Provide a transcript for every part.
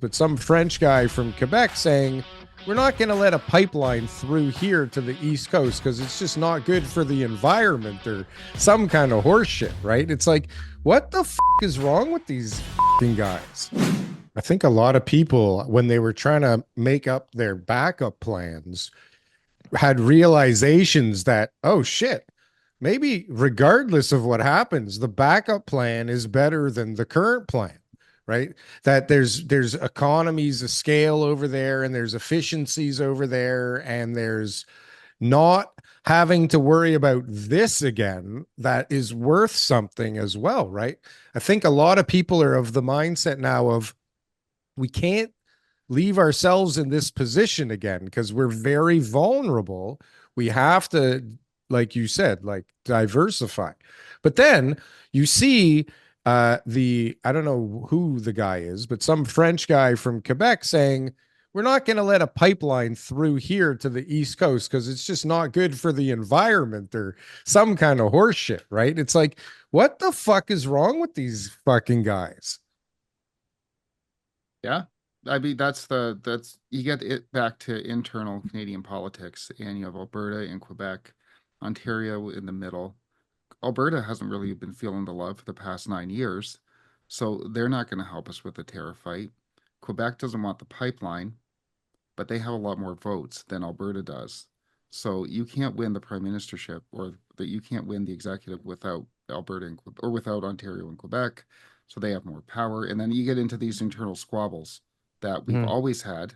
but some French guy from Quebec saying, we're not going to let a pipeline through here to the East Coast because it's just not good for the environment or some kind of horse shit, right? It's like, what the is wrong with these guys? I think a lot of people, when they were trying to make up their backup plans, had realizations that, oh shit, maybe regardless of what happens, the backup plan is better than the current plan, right? That there's economies of scale over there and there's efficiencies over there and there's not having to worry about this again that is worth something as well, right? I think a lot of people are of the mindset now of we can't leave ourselves in this position again because we're very vulnerable. We have to, like you said, like diversify. But then you see I don't know who the guy is, but some French guy from Quebec saying, we're not going to let a pipeline through here to the East Coast because it's just not good for the environment or some kind of horse shit, right? It's like, what the fuck is wrong with these fucking guys? Yeah. I mean, that's you get it back to internal Canadian politics, and you have Alberta and Quebec, Ontario in the middle. Alberta hasn't really been feeling the love for the past 9 years, so they're not going to help us with the tariff fight. Quebec doesn't want the pipeline, but they have a lot more votes than Alberta does. So you can't win the prime ministership, or that you can't win the executive without Alberta or without Ontario and Quebec. So they have more power, and then you get into these internal squabbles that we've Mm. always had.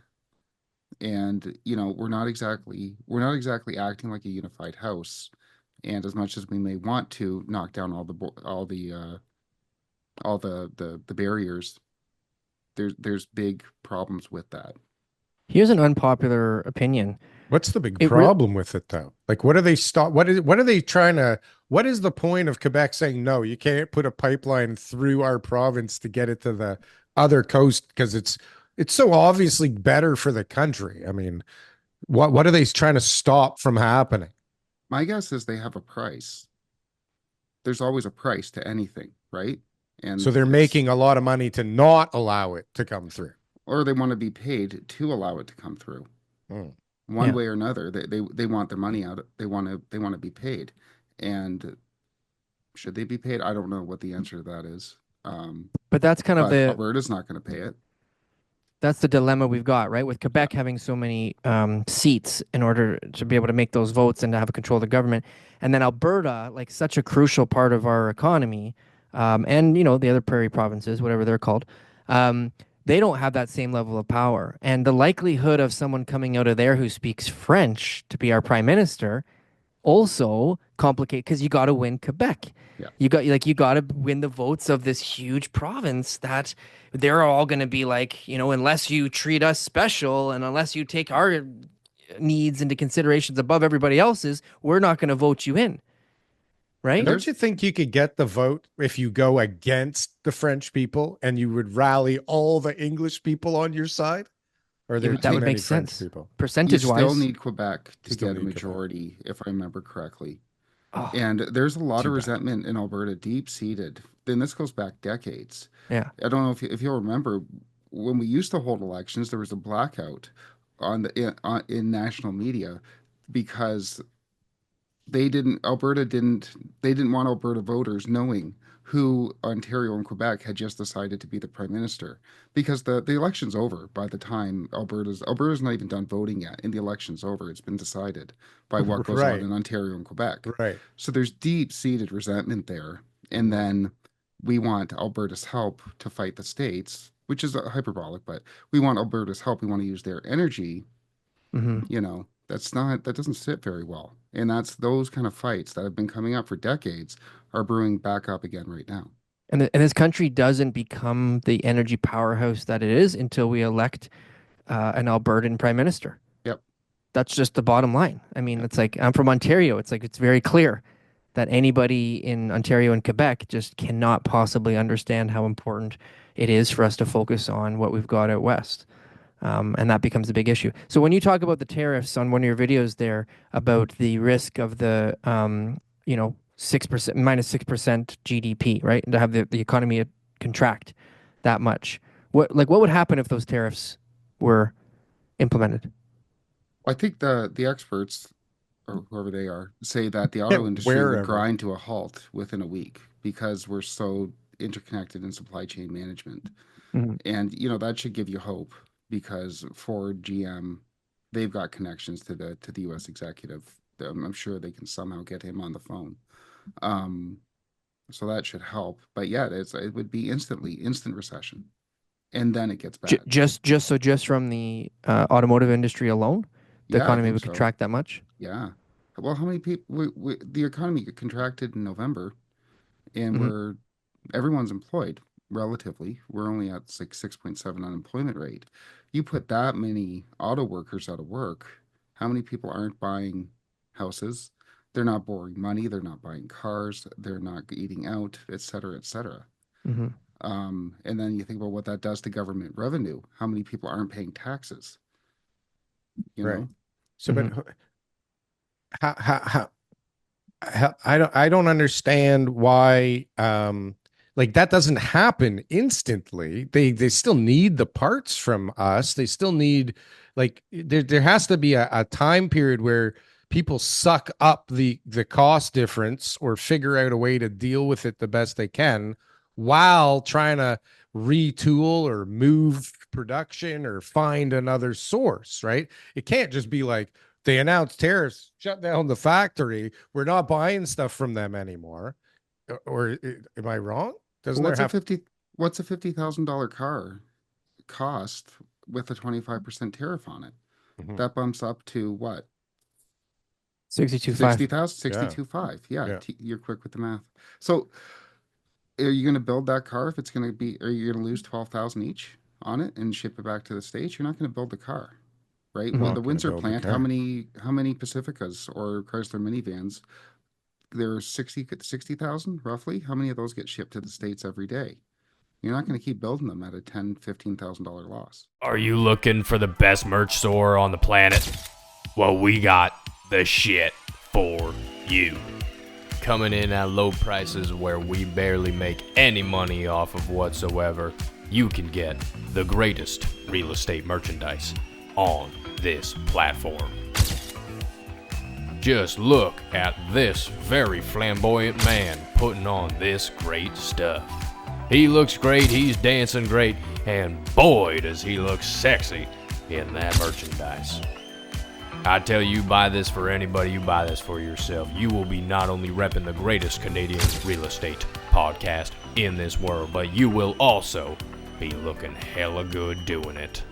And we're not exactly acting like a unified house. And as much as we may want to knock down all the barriers, there's big problems with that. Here's an unpopular opinion. What's the big It re problem with it though? Like what are they stop what are they trying to what is the point of Quebec saying no, you can't put a pipeline through our province to get it to the other coast because it's so obviously better for the country. I mean, what are they trying to stop from happening? My guess is they have a price. There's always a price to anything, right? So And they're making a lot of money to not allow it to come through. or they want to be paid to allow it to come through. Hmm. One yeah, way or another, they want their money out. They want to be paid. And should they be paid? I don't know what the answer to that is. but that's kind of But the Alberta's not going to pay it. that's the dilemma we've got, right? With Yeah. Quebec having so many seats in order to be able to make those votes and to have control of the government, and then Alberta, like such a crucial part of our economy, and the other prairie provinces, whatever they're called, um, they don't have that same level of power. And the likelihood of someone coming out of there who speaks French to be our prime minister also complicate because you got to win Quebec. Yeah. You got to win the votes of this huge province that they're all going to be like, unless you treat us special and unless you take our needs into considerations above everybody else's, we're not going to vote you in, And right? don't you think you could get the vote if you go against the French people and you would rally all the English people on your side? Or are there That too would many make French sense people? You percentage still wise. need Quebec You to still get a need Quebec. majority, if I remember correctly. Oh, And there's a lot Too of bad. resentment in Alberta, deep seated. Then this goes back decades. yeah. I don't know if you'll remember when we used to hold elections, there was a blackout in national media because they didn't want Alberta voters knowing who Ontario and Quebec had just decided to be the prime minister because the election's over by the time Alberta's not even done voting yet and the election's over. It's been decided by what goes on Right, in Ontario and Quebec. right. So there's deep-seated resentment there. And Mhm. then we want Alberta's help to fight the states, which is hyperbolic, but we want Alberta's help. We want to use their energy. Hmm. That doesn't sit very well. And that's those kind of fights that have been coming up for decades are brewing back up again right now. And this country doesn't become the energy powerhouse that it is until we elect an Albertan prime minister. Yep. That's just the bottom line. I mean, Yep. it's like I'm from Ontario. It's like it's very clear that anybody in Ontario and Quebec just cannot possibly understand how important it is for us to focus on what we've got out west. And that becomes a big issue. So when you talk about the tariffs on one of your videos there about the risk of the 6% minus 6% GDP, right? And to have the economy contract that much. What would happen if those tariffs were implemented? I think the experts, or whoever they are, say that the auto industry would Wherever. grind to a halt within a week because we're so interconnected in supply chain management. Mhm. And that should give you hope because Ford, GM, they've got connections to the US executive. I'm sure they can somehow get him on the phone. Um, so that should help. But yeah, it would be instant recession. And then it gets bad. Just from the automotive industry alone, the Yeah, I economy think would so. contract that much. Yeah. Well, how many people the economy contracted in November and Hmm. everyone's employed relatively. We're only at like 6.7 unemployment rate. You put that many auto workers out of work, how many people aren't buying houses? They're not borrowing money, they're not buying cars, they're not eating out, et cetera, et cetera. Hmm. And then you think about what that does to government revenue. How many people aren't paying taxes? You Right. know? So, but Hmm. how I don't understand why like that doesn't happen instantly. They still need the parts from us. They still need like there has to be a time period where people suck up the cost difference or figure out a way to deal with it the best they can while trying to retool or move production or find another source, right? It can't just be like they announced tariffs, shut down the factory. We're not buying stuff from them anymore. Or am I wrong? Well, Doesn't there have what's a $50,000 car cost with a 25% tariff on it? Mhm. That bumps up to what? 62.5. 60,000, Yeah, 62.5. Yeah, yeah. you're quick with the math. So, are you going to build that car if it's going to be, are you going to lose 12,000 each on it and ship it back to the States? You're not going to build the car, right? Well, Hmm. the Not going to Windsor build the plant, car. how many Pacificas or Chrysler minivans? There's 60,000 roughly. How many of those get shipped to the States every day? You're not going to keep building them at a $10,000-$15,000 loss. Are you looking for the best merch store on the planet? Well, we got the shit for you. Coming in at low prices where we barely make any money off of whatsoever, you can get the greatest real estate merchandise on this platform. Just look at this very flamboyant man putting on this great stuff. He looks great, he's dancing great, and boy does he look sexy in that merchandise. I tell you, buy this for anybody, you buy this for yourself. You will be not only repping the greatest Canadian real estate podcast in this world, but you will also be looking hella good doing it.